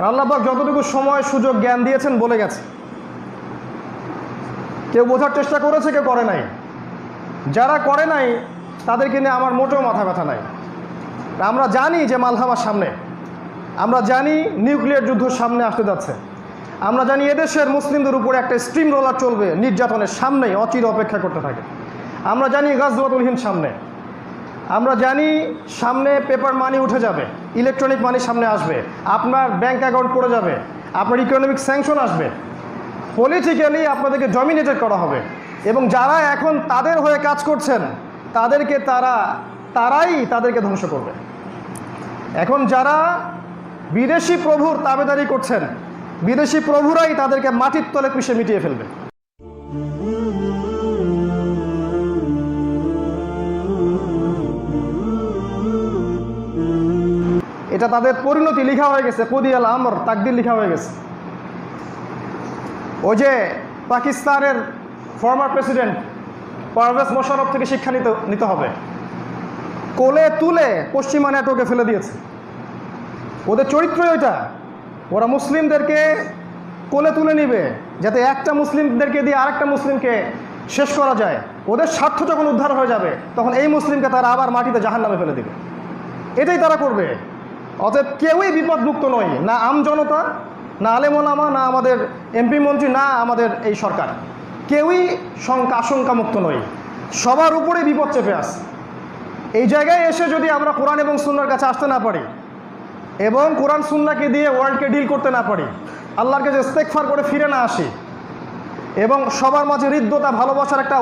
আল্লাহ পাক যতটুকু সময় সুযোগ জ্ঞান দিয়েছেন বলে গেছে। কেউ বোঝার চেষ্টা করেছে, কেউ করে নাই। যারা করে নাই তাদেরকে নিয়ে আমার মোটেও মাথা ব্যথা নাই। আমরা জানি যে মালহামার সামনে, আমরা জানি নিউক্লিয়ার যুদ্ধ সামনে আসতে যাচ্ছে, আমরা জানি এদেশের মুসলিমদের উপরে একটা স্টিম রোলার চলবে নির্যাতনের সামনেই অচির অপেক্ষা করতে থাকে। আমরা জানি গাজওয়াতুল হিন্দ সামনে, আমরা জানি সামনে পেপার মানি উঠে যাবে, ইলেকট্রনিক মানি সামনে আসবে, আপনার ব্যাংক অ্যাকাউন্ট পড়ে যাবে, আপনার ইকোনমিক স্যাংশন আসবে, পলিটিক্যালি আপনাদেরকে ডমিনেটেড করা হবে। এবং যারা এখন তাদের হয়ে কাজ করছেন তাদেরকে তারাই তাদেরকে ধ্বংস করবে। এখন যারা বিদেশি প্রভুর তাবেদারি করছেন, বিদেশি প্রভুরাই তাদেরকে মাটির তলে পিষে মিটিয়ে ফেলবে। এটা তাদের পরিণতি লিখা হয়ে গেছে, কুদিয়াল আমর, তাকদির লিখা হয়ে গেছে। ওই যে পাকিস্তানের ফর্মার প্রেসিডেন্ট পারভেজ মোশাররফ থেকে শিক্ষা নিতে হবে। কোলে তুলে পশ্চিমা নেটওয়ার্কে ফেলে দিয়েছে। ওদের চরিত্রই ওইটা, ওরা মুসলিমদেরকে কোলে তুলে নিবে যাতে একটা মুসলিমদেরকে দিয়ে আরেকটা মুসলিমকে শেষ করা যায়। ওদের স্বার্থ যখন উদ্ধার হয়ে যাবে তখন এই মুসলিমকে তারা আবার মাটিতে জাহান্নামে ফেলে দিবে। এটাই তারা করবে। অতএব কেউই বিপদমুক্ত নয়, না আম জনতা, না আলেম ওলামা, না আমাদের এমপি মন্ত্রী, না আমাদের এই সরকার। কেউই আশঙ্কামুক্ত নয়, সবার উপরে বিপদ চেপে আসে। এই জায়গায় এসে যদি আমরা কোরআন এবং সুন্নাহর কাছে আসতে না পারি এবং কোরআন সুন্নাহকে দিয়ে ওয়ার্ল্ডকে ডিল করতে না পারি, আল্লাহর কাছে ইস্তেগফার করে ফিরে না আসি এবং সবার মাঝে হৃদ্যতা, ভালোবাসার একটা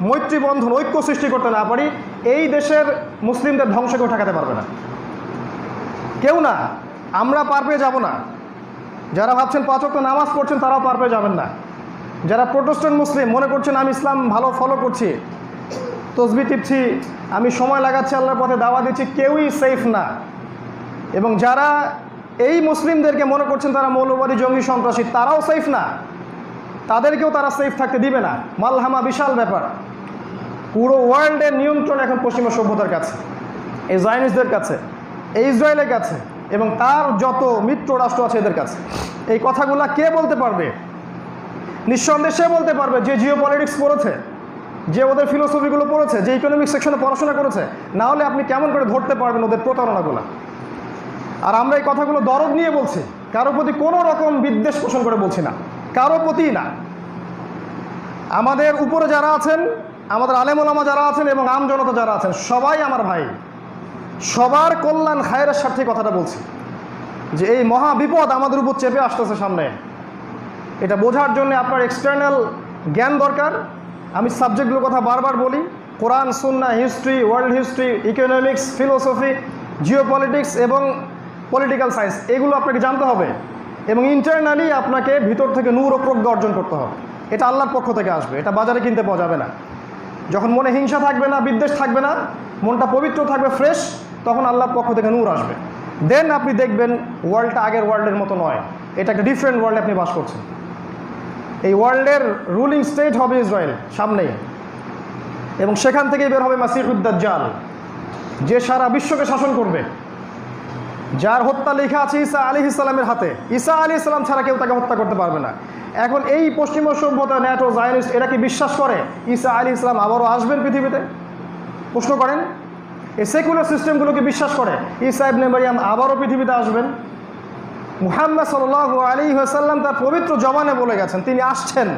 মৈত্রী বন্ধন, ঐক্য সৃষ্টি করতে না পারি, এই দেশের মুসলিমদের ধ্বংস কেউ ঠেকাতে পারবে না, কেউ না। আমরা পার পেয়ে যাব না। যারা ভাবছেন 5 ওয়াক্ত নামাজ পড়ছেন তারাও পার পেয়ে যাবেন না। যারা প্রোটেস্ট্যান্ট মুসলিম মনে করছেন আমি ইসলাম ভালো ফলো করছি, তসবিহ টিপছি, আমি সময় লাগাচ্ছি আল্লাহর পথে দাওয়া দিচ্ছি, কেউই সেফ না। এবং যারা এই মুসলিমদেরকে মনে করছেন তারা মৌলবাদী, জঙ্গি, সন্ত্রাসী, তারাও সেফ না। তাদেরকেও তারা সেফ থাকতে দিবে না। মালহামা বিশাল ব্যাপার। পুরো ওয়ার্ল্ডের নিয়ন্ত্রণ এখন পশ্চিমা সভ্যতার কাছে, এই জায়নিস্টদের কাছে, এই ইসরায়েলের কাছে এবং তার যত মিত্র রাষ্ট্র আছে এদের কাছে। এই কথাগুলো কে বলতে পারবে? নিঃসন্দেহে সে বলতে পারবে যে জিও পলিটিক্স পড়েছে, যে ওদের ফিলোসফিগুলো পড়েছে, যে ইকোনমিক সেকশনে পড়াশোনা করেছে। না হলে আপনি কেমন করে ধরতে পারবেন ওদের প্রতারণাগুলো? আর আমরা এই কথাগুলো দরদ নিয়ে বলছি, কারো প্রতি কোনো রকম বিদ্বেষ পোষণ করে বলছি না, কারো প্রতি না। আমাদের উপরে যারা আছেন, আমাদের আলেম ওলামা যারা আছেন এবং আম জনতা যারা আছেন, সবাই আমার ভাই, সবার কল্যাণ খায়ের স্বার্থে কথাটা বলছি যে এই মহা বিপদ আমাদের উপর চেপে আসতেছে সামনে। এটা বোঝার জন্য আপনার এক্সটার্নাল জ্ঞান দরকার। আমি সাবজেক্টগুলোর কথা বারবার বলি, কোরআন, সুন্নাহ, history, world history, economics, philosophy, geopolitics এবং পলিটিক্যাল সায়েন্স, এগুলো আপনাকে জানতে হবে এবং ইন্টারনালি আপনাকে ভিতর থেকে নূর ও প্রজ্ঞা অর্জন করতে হবে। এটা আল্লাহর পক্ষ থেকে আসবে, এটা বাজারে কিনতে পাওয়া যাবে না। যখন মনে হিংসা থাকবে না, বিদ্বেষ থাকবে না, মনটা পবিত্র থাকবে, ফ্রেশ, তখন আল্লাহর পক্ষ থেকে নূর আসবে। দেন আপনি দেখবেন ওয়ার্ল্ডটা আগের ওয়ার্ল্ডের মতো নয়, এটা একটা ডিফারেন্ট ওয়ার্ল্ডে আপনি বাস করছেন। এই ওয়ার্ল্ডের রুলিং স্টেট হবে ইসরায়েল সামনেই, এবং সেখান থেকেই বের হবে মাসিহুদ দাজ্জাল, যে সারা বিশ্বকে শাসন করবে, যার হত্যা লেখা আছে ঈসা আলাইহিস সালামের হাতে। ঈসা আলাইহিস সালাম ছাড়া কেউ তাকে হত্যা করতে পারবে না। এখন এই পশ্চিমা সভ্যতা, ন্যাটো, জায়নিস্ট, এরা কি বিশ্বাস করে ঈসা আলাইহিস সালাম আবারও আসবেন পৃথিবীতে? প্রশ্ন করেন। এই সেকুলার সিস্টেমগুলোকে বিশ্বাস করে ঈসা ইবনে মারইয়াম আবারও পৃথিবীতে আসবেন? মুহাম্মদ সাল্লাল্লাহু আলাইহি ওয়াসাল্লাম তার পবিত্র জবানে বলে গেছেন তিনি আসছেন।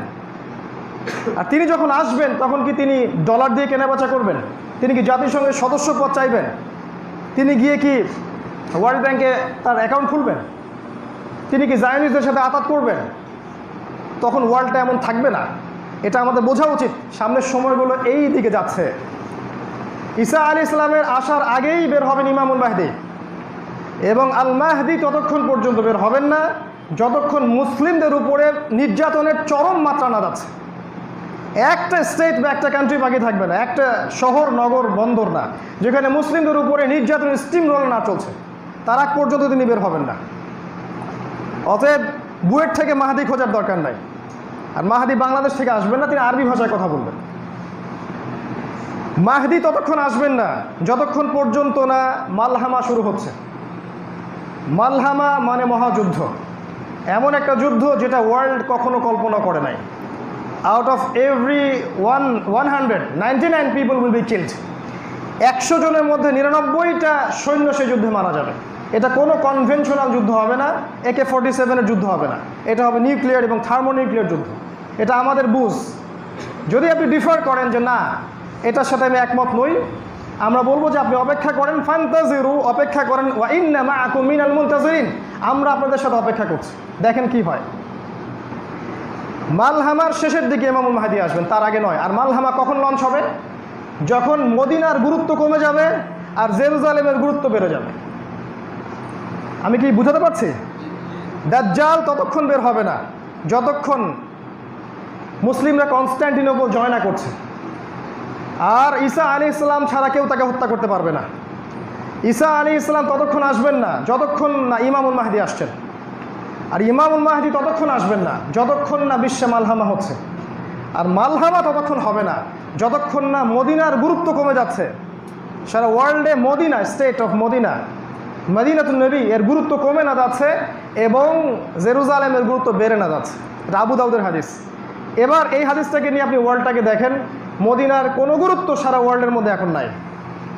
আর তিনি যখন আসবেন তখন কি তিনি ডলার দিয়ে কেনাবেচা করবেন? তিনি কি জাতিসংঘের সদস্য পদ চাইবেন? তিনি গিয়ে কি ওয়ার্ল্ড ব্যাংকে তার অ্যাকাউন্ট খুলবেন? তিনি কি জায়নিস্টদের সাথে আতাত করবেন? তখন ওয়ার্ল্ডটা এমন থাকবে না। এটা আমাদের বোঝা উচিত। সামনের সময়গুলো এই দিকে যাচ্ছে। ঈসা আলাইহিস সালামের আসার আগেই বের হবেন ইমামুল মাহদি, এবং আল মাহদি ততক্ষণ পর্যন্ত বের হবেন না যতক্ষণ মুসলিমদের উপরে নির্যাতনের চরম মাত্রা না যাচ্ছে। একটা স্টেট বা একটা কান্ট্রি বাকি থাকবে না, একটা শহর, নগর, বন্দর না, যেখানে মুসলিমদের উপরে নির্যাতনের স্টিম রোল না চলছে, তার আগ পর্যন্ত তিনি বের হবেন না। অতএব বুয়েট থেকে মাহাদি খোঁজার দরকার নাই। আর মাহাদি বাংলাদেশ থেকে আসবেন না, তিনি আরবি ভাষায় কথা বলবেন। মাহদি ততক্ষণ আসবেন না যতক্ষণ পর্যন্ত না মালহামা শুরু হচ্ছে। মালহামা মানে মহাযুদ্ধ, এমন একটা যুদ্ধ যেটা ওয়ার্ল্ড কখনো কল্পনা করে নাই। Out of every 199 people will be killed. 100 জনের মধ্যে 99টা সৈন্য সেই যুদ্ধে মারা যাবে। এটা কোনো কনভেনশনাল যুদ্ধ হবে না, AK-47-এর যুদ্ধ হবে না, এটা হবে নিউক্লিয়ার এবং থার্মোনিউক্লিয়ার যুদ্ধ। এটা আমাদের বুঝ। যদি আপনি ডিফার করেন যে না এটার সাথে আমি একমত নই, আমরা বলবো যে আপনি অপেক্ষা করেন, ফান্তাজিরু, অপেক্ষা করেন, ওয়া ইন্না মাআকুম মিনাল মুনতাজিরিন, আমরা আপনাদের সাথে অপেক্ষা করছি, দেখেন কি হয়। মালহামার শেষের দিকে ইমামুল মাহদী আসবেন, তার আগে নয়। আর মালহামা কখন লঞ্চ হবে? যখন মদিনার গুরুত্ব কমে যাবে আর জেরুজালেমের গুরুত্ব বেড়ে যাবে। আমি কি বুঝাতে পারছি? দাজ্জাল ততক্ষণ বের হবে না যতক্ষণ মুসলিমরা কনস্ট্যান্টিনোপল জয় না করছে। আর ঈসা আলাইহিস সালাম ছাড়া কেউ তাকে হত্যা করতে পারবে না। ঈসা আলাইহিস সালাম ততক্ষণ আসবেন না যতক্ষণ না ইমামুল মাহদী আসছেন। আর ইমামুল মাহদী ততক্ষণ আসবেন না যতক্ষণ না বিশ্বে মালহামা হচ্ছে। আর মালহামা ততক্ষণ হবে না যতক্ষণ না মদিনার গুরুত্ব কমে যাচ্ছে। সারা ওয়ার্ল্ডে মদিনা, স্টেট অফ মদিনা, মদিনাতুন নবী, এর গুরুত্ব কমে না যাচ্ছে এবং জেরুজালেমের গুরুত্ব বেড়ে না যাচ্ছে। এটা আবু দাউদের হাদিস। এবার এই হাদিসটাকে নিয়ে আপনি ওয়ার্ল্ডটাকে দেখেন, মদিনার কোনো গুরুত্ব সারা ওয়ার্ল্ডের মধ্যে এখন নাই,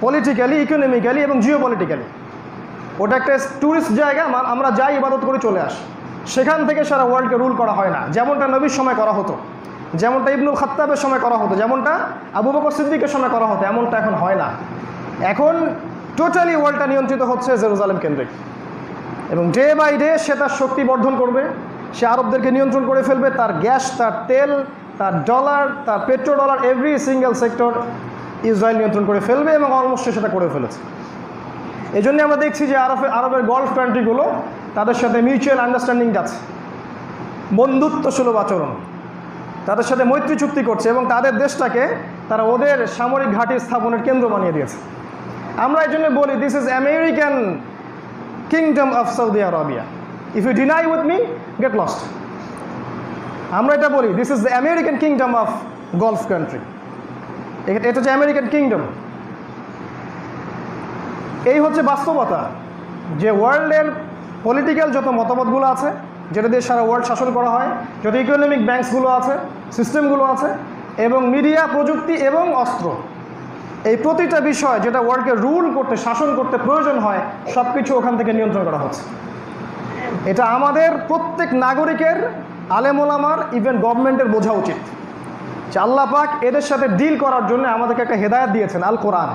পলিটিক্যালি, ইকোনমিক্যালি এবং জিও পলিটিক্যালি। ওটা একটা ট্যুরিস্ট জায়গা, আমরা যাই ইবাদত করে চলে আসি, সেখান থেকে সারা ওয়ার্ল্ডকে রুল করা হয় না, যেমনটা নবীর সময় করা হতো, যেমনটা ইবনুল খাত্তাবের সময় করা হতো, যেমনটা আবু বকর সিদ্দিকের সময় করা হতো, এমনটা এখন হয় না। এখন টোটালি ওয়ার্ল্ডটা নিয়ন্ত্রিত হচ্ছে জেরুজালেম কেন্দ্রিক, এবং ডে বাই ডে সে তার শক্তি বর্ধন করবে, সে আরবদেরকে নিয়ন্ত্রণ করে ফেলবে। তার গ্যাস, তার তেল, তার ডলার, তার petro dollar, every single sector Israel নিয়ন্ত্রণ করে ফেলবে এবং অলমোস্ট সেটা করে ফেলেছে। এই জন্য আমরা দেখছি যে আরবের গলফ কান্ট্রিগুলো তাদের সাথে মিউচুয়াল আন্ডারস্ট্যান্ডিং আছে, বন্ধুত্বসুলভ আচরণ, তাদের সাথে মৈত্রী চুক্তি করছে এবং তাদের দেশটাকে তারা ওদের সামরিক ঘাঁটি স্থাপনের কেন্দ্র বানিয়ে দিয়েছে। আমরা এই জন্য বলি this is American kingdom of Saudi Arabia, if you deny with me get lost. আমরা এটা বলি this is the American kingdom of gulf country, এটা হচ্ছে আমেরিকান কিংডম। এই হচ্ছে বাস্তবতা, যে ওয়ার্ল্ডের পলিটিক্যাল যত মতামতগুলো আছে, যেটা দিয়ে সারা ওয়ার্ল্ড শাসন করা হয়, যত ইকোনমিক ব্যাংকসগুলো আছে, সিস্টেমগুলো আছে, এবং মিডিয়া, প্রযুক্তি এবং অস্ত্র, এই প্রতিটা বিষয় যেটা ওয়ার্ল্ডকে রুল করতে, শাসন করতে প্রয়োজন হয়, সব কিছু ওখান থেকে নিয়ন্ত্রণ করা হচ্ছে। এটা আমাদের প্রত্যেক নাগরিকের, আলেম ওলামার, ইভেন গভর্নমেন্টের বোঝা উচিত যে আল্লাহ পাক এদের সাথে ডিল করার জন্য আমাদেরকে একটা হেদায়েত দিয়েছেন, আল কোরআন।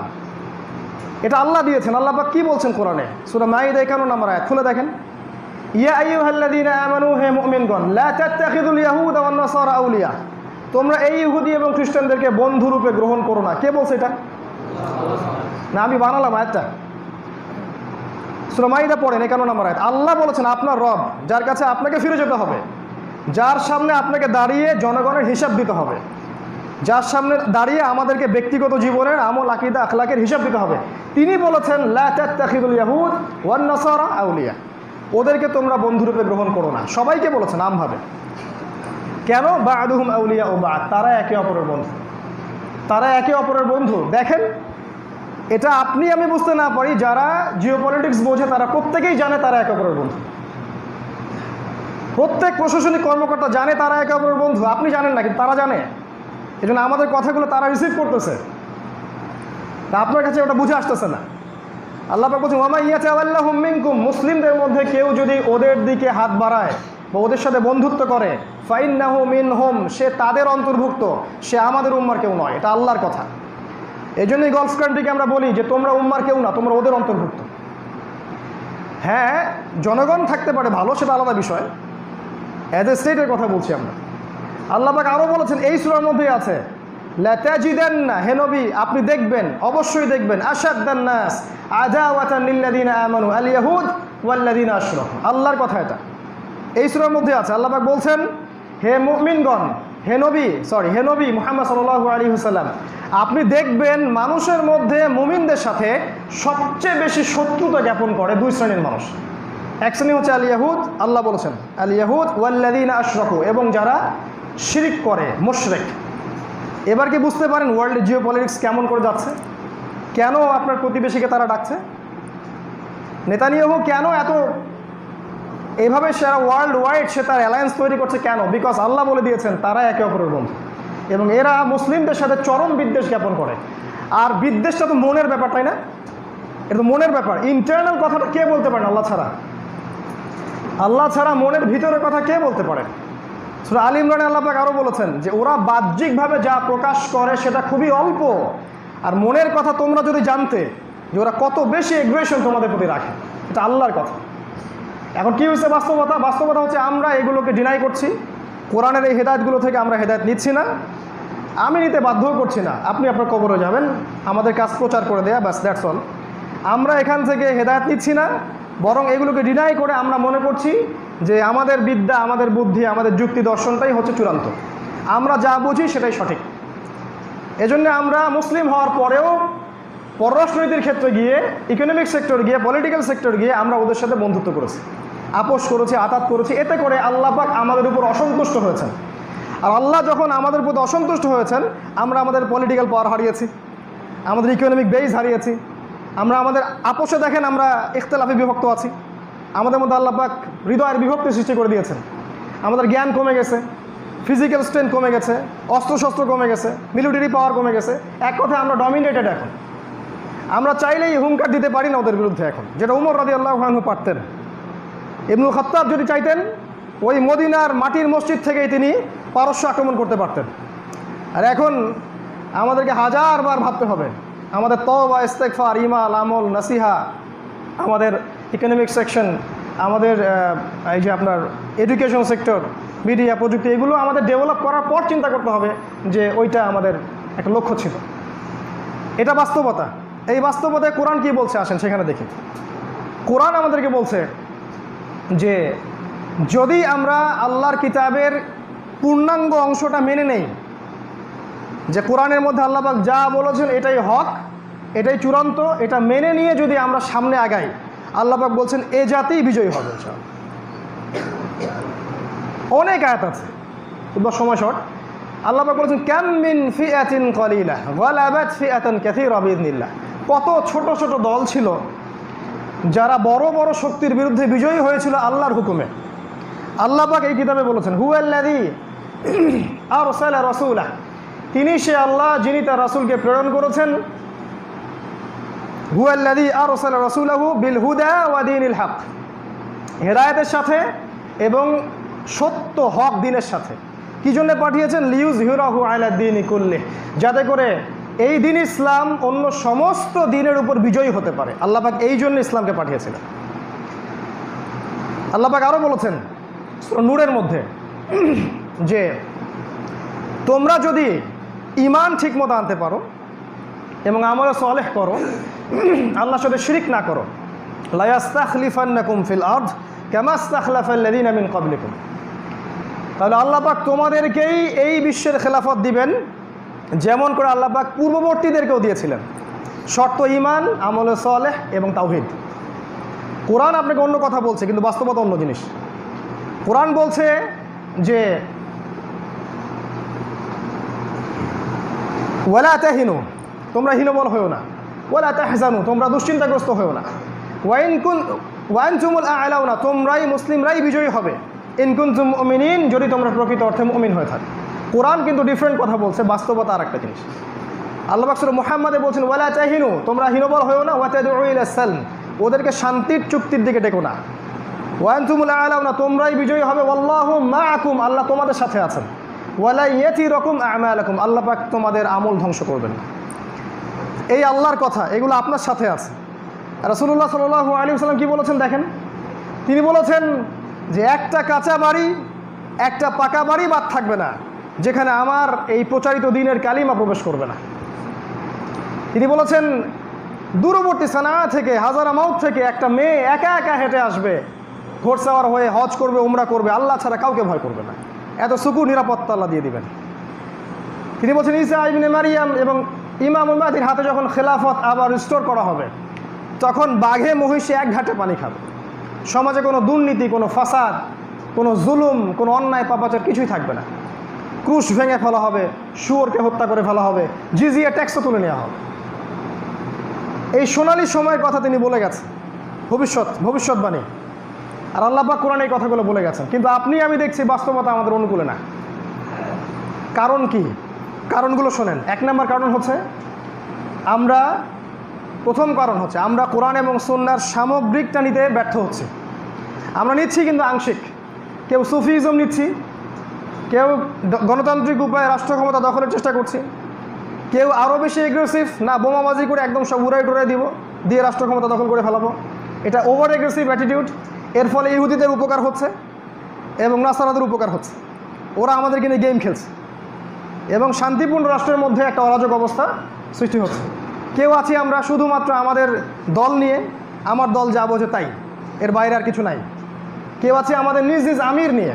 এটা আল্লাহ দিয়েছেন। আল্লাহ পাক কি বলছেন কোরআনে? সূরা মাইদা 51 নম্বর আয়াত খুলে দেখেন। ইয়া আইয়ুহাল্লাযীনা আমানু, হে মুমিনগণ, লা তাত্তাখিযুল ইয়াহুদা ওয়ান নাসারা আউলিয়া, তোমরা এই ইহুদি এবং খ্রিস্টানদেরকে বন্ধুরূপে গ্রহণ করো না। কে বলছে এটা? না আমি বানালাম আয়াতটা। সূরা মাইদা পড়েন 51 নম্বর আয়াত। আল্লাহ বলেছেন আপনার রব, যার কাছে আপনাকে ফিরে যেতে হবে, যার সামনে আপনাকে দাঁড়িয়ে জনগণের হিসাব দিতে হবে, যার সামনে দাঁড়িয়ে আমাদেরকে ব্যক্তিগত জীবনের আমল, আকীদা, আখলাকের হিসাব দিতে হবে, তিনি বলেছেন লা তাত্তাখিযুল ইয়াহুদ ওয়ান নাসারা আউলিয়া, ওদেরকে তোমরা বন্ধুরূপে গ্রহণ করো না। সবাইকে বলেছেন আমভাবে। কেন? বা'দুহুম আউলিয়া ও বা'দ, তারা একে অপরের বন্ধু, তারা একে অপরের বন্ধু। দেখেন, এটা আপনি আমি বুঝতে না পারি, যারা জিওপলিটিক্স বোঝে তারা প্রত্যেকেই জানে তারা একে অপরের বন্ধু। প্রত্যেক প্রশাসনিক কর্মকর্তা জানে তারা একে অপরের বন্ধু। আপনি জানেন না, কিন্তু তারা জানে। এই জন্য আমাদের কথাগুলো তারা রিসিভ করতেছে, তা আপনার কাছে ওটা বুঝে আসতেছে না। আল্লাহ পাক বলছেন ওয়া মা ইয়াতাওয়াল্লাহুম মিনকুম, মুসলিমদের মধ্যে কেউ যদি ওদের দিকে হাত বাড়ায় বা ওদের সাথে বন্ধুত্ব করে, ফাইন্নাহু মিনহুম, সে তাদের অন্তর্ভুক্ত, সে আমাদের উম্মার কেউ নয়। এটা আল্লাহর কথা। এই জন্যই গলফ কান্ট্রিকে আমরা বলি যে তোমরা উম্মার কেউ না, তোমরা ওদের অন্তর্ভুক্ত। হ্যাঁ, জনগণ থাকতে পারে ভালো, সেটা আলাদা বিষয়, অ্যাজ এ স্টেটের কথা বলছি আমরা। আল্লাহ পাক আরও বলেছেন এই সূরার মধ্যেই আছে, লা তাজিদান্না, হে নবী আপনি দেখবেন, অবশ্যই দেখবেন, আশাদ্দান নাস আদাওয়াতান লিল্লাযিনা আমানু আল ইয়াহুদ ওয়াল্লাযিনা আশরাকু। আল্লাহর কথা এটা এই সূরার মধ্যে আছে। আল্লাহ পাক বলছেন হে মুমিনগণ, হে নবী মুহাম্মদ সাল্লাল্লাহু আলাইহি ওয়াসাল্লাম, আপনি দেখবেন মানুষের মধ্যে মুমিনদের সাথে সবচেয়ে বেশি শত্রুতা জ্ঞাপন করে দুই শ্রেণীর মানুষ। এক শ্রেণী হচ্ছে আল ইয়াহুদ, আল্লাহ বলেছেন আল ইয়াহুদ ওয়াল্লাযিনা আশরাকু, এবং যারা শিরিক করে, মুশরিক। এবার কি বুঝতে পারেন ওয়ার্ল্ডের জিওপলিটিক্স কেমন করে যাচ্ছে? কেন আপনার প্রতিবেশীকে তারা ডাকছে? নেতানিয়াহু কেন এত এইভাবে সারা ওয়ার্ল্ড ওয়াইড সে তার অ্যালায়েন্স তৈরি করছে কেন? বিকজ আল্লাহ বলে দিয়েছেন তারা একে অপরের বন্ধু, এবং এরা মুসলিমদের সাথে চরম বিদ্বেষ জ্ঞাপন করে। আর বিদ্বেষটা তো মনের ব্যাপার, তাই না? এটা তো মনের ব্যাপার। ইন্টারনাল কথাটা কে বলতে পারেন আল্লাহ ছাড়া? আল্লাহ ছাড়া মনের ভিতরের কথা কে বলতে পারে? সূরা আল ইমরানে আল্লাহ পাক আরও বলেছেন যে ওরা বাহ্যিকভাবে যা প্রকাশ করে সেটা খুবই অল্প, আর মনের কথা তোমরা যদি জানতে যে ওরা কত বেশি এগ্রেশন তোমাদের প্রতি রাখে। এটা আল্লাহর কথা। এখন কি হয়েছে বাস্তবতা? বাস্তবতা হচ্ছে আমরা এগুলোকে ডিনাই করছি। কোরআনের এই হেদায়েতগুলো থেকে আমরা হেদায়েত নিচ্ছি না, আমি নিতে বাধ্যও করছি না। আপনি আপনার কবরে যাবেন, আমাদের কাজ প্রচার করে দেয়া, ব্যাস, দ্যাটস অল। আমরা এখান থেকে হেদায়েত নিচ্ছি না, বরং এগুলোকে ডিনাই করে আমরা মনে করছি যে আমাদের বিদ্যা, আমাদের বুদ্ধি, আমাদের যুক্তি দর্শনটাই হচ্ছে চূড়ান্ত, আমরা যা বুঝি সেটাই সঠিক। এজন্য আমরা মুসলিম হওয়ার পরেও পররাষ্ট্রনীতির ক্ষেত্রে গিয়ে, ইকোনমিক সেক্টর গিয়ে, পলিটিক্যাল সেক্টর গিয়ে আমরা ওদের সাথে বন্ধুত্ব করেছি, আপোষ করেছি, আতাত করেছি। এতে করে আল্লাহ পাক আমাদের উপর অসন্তুষ্ট হয়েছেন। আর আল্লাহ যখন আমাদের উপর অসন্তুষ্ট হয়েছেন, আমরা আমাদের পলিটিক্যাল পাওয়ার হারিয়েছি, আমাদের ইকোনমিক বেস হারিয়েছি, আমরা আমাদের আপোষে দেখেন আমরা ইখতিলাফে বিভক্ত আছি, আমাদের মধ্যে আল্লাহ পাক হৃদয়ের বিভক্তি সৃষ্টি করে দিয়েছেন। আমাদের জ্ঞান কমে গেছে, ফিজিক্যাল স্ট্রেংথ কমে গেছে, অস্ত্রশস্ত্র কমে গেছে, মিলিটারি পাওয়ার কমে গেছে। এক কথায় আমরা ডমিনেটেড। এখন আমরা চাইলেই হুঙ্কার দিতে পারি না ওদের বিরুদ্ধে এখন, যেটা উমর রাদিয়াল্লাহু আনহু পারতেন। ইবনুল খাত্তাব যদি চাইতেন, ওই মদিনার মাটির মসজিদ থেকেই তিনি পারস্য আক্রমণ করতে পারতেন। আর এখন আমাদেরকে হাজারবার ভাবতে হবে। আমাদের তওবা, ইস্তেগফার, ঈমান, আমল, নাসিহা, আমাদের ইকোনমিক সেকশন, আমাদের এই যে আপনার এডুকেশন সেক্টর, মিডিয়া, প্রযুক্তি, এগুলো আমাদের ডেভেলপ করার পর চিন্তা করতে হবে যে ওইটা আমাদের একটা লক্ষ্য ছিল। এটা বাস্তবতা। এই বাস্তবতায় কোরআন কি বলছে আসেন সেখানে দেখি। কোরআন আমাদেরকে বলছে যে যদি আমরা আল্লাহর কিতাবের পূর্ণাঙ্গ অংশটা মেনে নেই, যে কোরআনের মধ্যে আল্লাহ পাক যা বলেছেন এটাই হক, এটাই চূড়ান্ত, এটা মেনে নিয়ে যদি আমরা সামনে আগাই, আল্লাহ পাক বলছেন এ জাতিই বিজয়ী হবে। অনেক আয়াত আছে, খুব সময় শর্ট। আল্লাহ পাক বলেছেন কাম মিন ফিআতিন কলিলা গালাবাত ফিআতান কাসীরা বিইذনিল্লাহ। কত ছোট ছোট দল ছিল যারা বড় বড় শক্তির বিরুদ্ধে বিজয়ী হয়েছিল আল্লাহর হুকুমে। আল্লাহ পাক এই কিতাবে বলেছেন হুয়াল্লাযী আরসালা রাসূলা, তিনি সে আল্লাহ যিনি তার রাসূলকে প্রেরণ করেছেন। হুয়াল্লাযী আরসালা রাসূলাহু বিল হুদা ওয়া দীনিল হক, হেদায়েতের সাথে এবং সত্য হক দিনের সাথে। কি জন্য পাঠিয়েছেন? লিইয়ুযহিরাহু আলা দীনি কুল্লিহি, যাতে করে এই দিন ইসলাম অন্য সমস্ত দিনের উপর বিজয়ী হতে পারে। আল্লাহ পাক এই জন্য ইসলামকে পাঠিয়েছিলেন। আল্লাহ পাক আরও বলেছেন সূরা নূরের মধ্যে যে তোমরা যদি ঈমান ঠিকমতো আনতে পারো এবং আমলে সালেহ করো, আল্লাহর সাথে শিরিক না করো, লা ইস্তাখলিফান্নাকুম ফিল আরদ কামা ইস্তাখলাফাল্লাযীনা মিন ক্বাবলিকুম, তাহলে আল্লাহ পাক তোমাদেরকেই এই বিশ্বের খেলাফত দিবেন যেমন করে আল্লাহ পাক পূর্ববর্তীদেরকেও দিয়েছিলেন। শর্ত ঈমান, আমলে সালেহ এবং তাওহীদ। কোরআন আপনাকে অন্য কথা বলছে, কিন্তু বাস্তবতা অন্য জিনিস। কোরআন বলছে যে ওয়ালা তাহিনু, তোমরা হীনবল হয়েও না, ওয়ালা তাহজানু, তোমরা দুশ্চিন্তাগ্রস্ত হয়েও না, ওয়া আনতুমুল আ'লাউনা, তোমরাই মুসলিমরাই বিজয়ী হবে, ইন কুনতুম মুমিনিন, যদি তোমরা প্রকৃত অর্থে মুমিন হয়ে থাকো। কোরআন কিন্তু ডিফারেন্ট কথা বলছে, বাস্তবতা আর একটা জিনিস। আল্লাহ পাক সূরা মুহাম্মাদে বলছেন ওয়ালা তাহিনু, তোমরা হীনবল হয়েও না, ওয়া তাদউ ইলাস সালম, ওদেরকে শান্তির চুক্তির দিকে ডেকো না, ওয়া আনতুমুল আ'লাউনা, তোমরাই বিজয়ী হবে, ওয়াল্লাহু মাআকুম, আল্লাহ তোমাদের সাথে আছেন, ওয়ালা ইয়াতিরাকুম আ'মালাকুম, আল্লাহ পাক তোমাদের আমল ধ্বংস করবেন না। এই আল্লাহর কথা, এগুলো আপনার সাথে আছে। রাসূলুল্লাহ সাল্লাল্লাহু আলাইহি ওয়াসাল্লাম কি বলেছেন দেখেন, তিনি বলেছেন যে একটা কাঁচা বাড়ি, একটা পাকা বাড়ি বাদ থাকবে না যেখানে আমার এই প্রচারিত দ্বীনের কালিমা প্রবেশ করবে না। তিনি বলেছেন দূরবর্তী সানা থেকে, হাজারামাউত থেকে একটা মেয়ে একা একা হেঁটে আসবে, ঘোড়সাওয়ার হয়ে হজ করবে, উমরা করবে, আল্লাহ ছাড়া কাউকে ভয় করবে না, এত সুকুর নিরাপত্তা আল্লাহ দিয়ে দিবেন। তিনি বলছেন ঈসা ইবনে মারিয়াম এবং ইমামুল মাহদির হাতে যখন খেলাফত আবার রিস্টোর করা হবে, তখন বাঘে মহিষে এক ঘাটে পানি খাবে। সমাজে কোনো দুর্নীতি, কোনো ফাসাদ, কোনো জুলুম, কোনো অন্যায় পাপাচার কিছুই থাকবে না। ক্রুশ ভেঙে ফেলা হবে, শুয়োরকে হত্যা করে ফেলা হবে, জিজিয়া ট্যাক্সও তুলে নেওয়া হবে। এই সোনালী সময়ের কথা তিনি বলে গেছে, ভবিষ্যৎবাণী। আর আল্লাহ পাক কোরআনে এই কথাগুলো বলে গেছেন, কিন্তু আপনি আমি দেখছি বাস্তবতা আমাদের অনুকূলে না। কারণ কি? কারণগুলো শোনেন। 1 নম্বর কারণ হচ্ছে প্রথম কারণ হচ্ছে আমরা কোরআন এবং সুন্নাহর সামগ্রিকটা নিতে ব্যর্থ হচ্ছি। আমরা নিচ্ছি কিন্তু আংশিক। কেউ সুফিজম নিচ্ছি, কেউ গণতান্ত্রিক উপায়ে রাষ্ট্র ক্ষমতা দখলের চেষ্টা করছি, কেউ আরও বেশি এগ্রেসিভ, না বোমাবাজি করে একদম সব উড়াই টুড়াই দিব, দিয়ে রাষ্ট্র ক্ষমতা দখল করে ফেলাবো। এটা ওভার এগ্রেসিভ অ্যাটিটিউড। এর ফলে ইহুদিদের উপকার হচ্ছে এবং নাসারাদের উপকার হচ্ছে। ওরা আমাদেরকে নিয়ে গেম খেলছে এবং শান্তিপূর্ণ রাষ্ট্রের মধ্যে একটা অরাজক অবস্থা সৃষ্টি হচ্ছে। কেউ আছি আমরা শুধুমাত্র আমাদের দল নিয়ে, আমার দল যা বোঝে তাই, এর বাইরে আর কিছু নাই। কেউ আছি আমাদের নিজ নিজ আমির নিয়ে,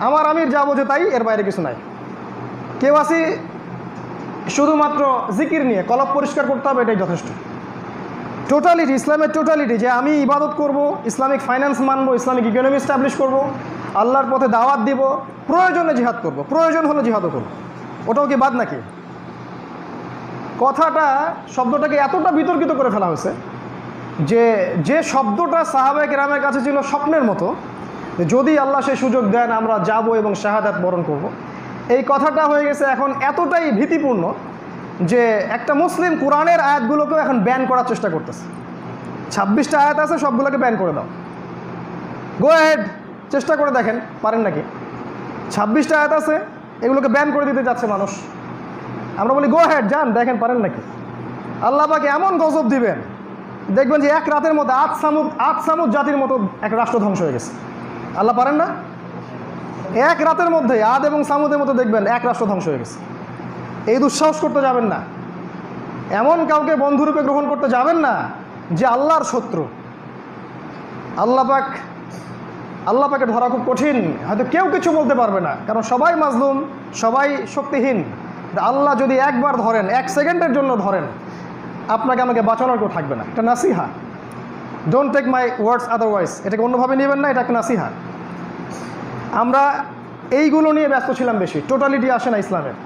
আমার আমির যা বোঝে তাই, এর বাইরে কিছু নাই। কেউ আছি শুধুমাত্র জিকির নিয়ে, কলব পরিষ্কার করতে হবে, এটাই যথেষ্ট। টোটালিটি, ইসলামের টোটালিটি, যে আমি ইবাদত করব, ইসলামিক ফাইন্যান্স মানবো, ইসলামিক ইকোনমি স্টাবলিশ করব, আল্লাহর পথে দাওয়াত দিব, প্রয়োজনে জিহাদ করব, প্রয়োজন হলে জিহাদও করব, ওটাও কি বাদ নাকি? শব্দটাকে এতটা বিতর্কিত করে ফেলা হয়েছে যে শব্দটা সাহাবায়ে কেরামের কাছে ছিল স্বপ্নের মতো, যদি আল্লাহ সেই সুযোগ দেন আমরা যাব এবং শাহাদাত বরণ করব। এই কথাটা হয়ে গেছে এখন এতটাই ভীতিপূর্ণ যে একটা মুসলিম কোরআনের আয়াতগুলোকেও এখন ব্যান করার চেষ্টা করতেছে। 26টা আয়াত আছে, সবগুলোকে ব্যান করে দাও, গো অ্যাহেড, চেষ্টা করে দেখেন পারেন নাকি। 26টা আয়াত আছে, এগুলোকে ব্যান করে দিতে যাচ্ছে মানুষ। আমরা বলি গো অ্যাহেড, যান দেখেন পারেন নাকি। আল্লাহ পাকে এমন গজব দিবেন, দেখবেন যে এক রাতের মধ্যে আদ সামুদ জাতির মতো এক রাষ্ট্র ধ্বংস হয়ে গেছে। আল্লাহ পারেন না? এক রাতের মধ্যে আদ এবং সামুদের মতো দেখবেন এক রাষ্ট্র ধ্বংস হয়ে গেছে। এই দুঃসাহস করতে যাবেন না, এমন কাউকে বন্ধুরূপে গ্রহণ করতে যাবেন না যে আল্লাহর শত্রু। আল্লাহ পাকে ধরা খুব কঠিন, হয়তো কেউ কিছু বলতে পারবে না, কারণ সবাই মাজলুম, সবাই শক্তিহীন। আল্লাহ যদি একবার ধরেন, 1 সেকেন্ডের জন্য ধরেন, আপনাকে আমাকে বাঁচানোর কেউ থাকবে না। এটা নাসিহা, don't take my words otherwise, এটাকে অন্যভাবে নেবেন না, এটা একটা নাসিহা। আমরা এইগুলো নিয়ে ব্যস্ত ছিলাম বেশি, টোটালিটি আসে না ইসলামের।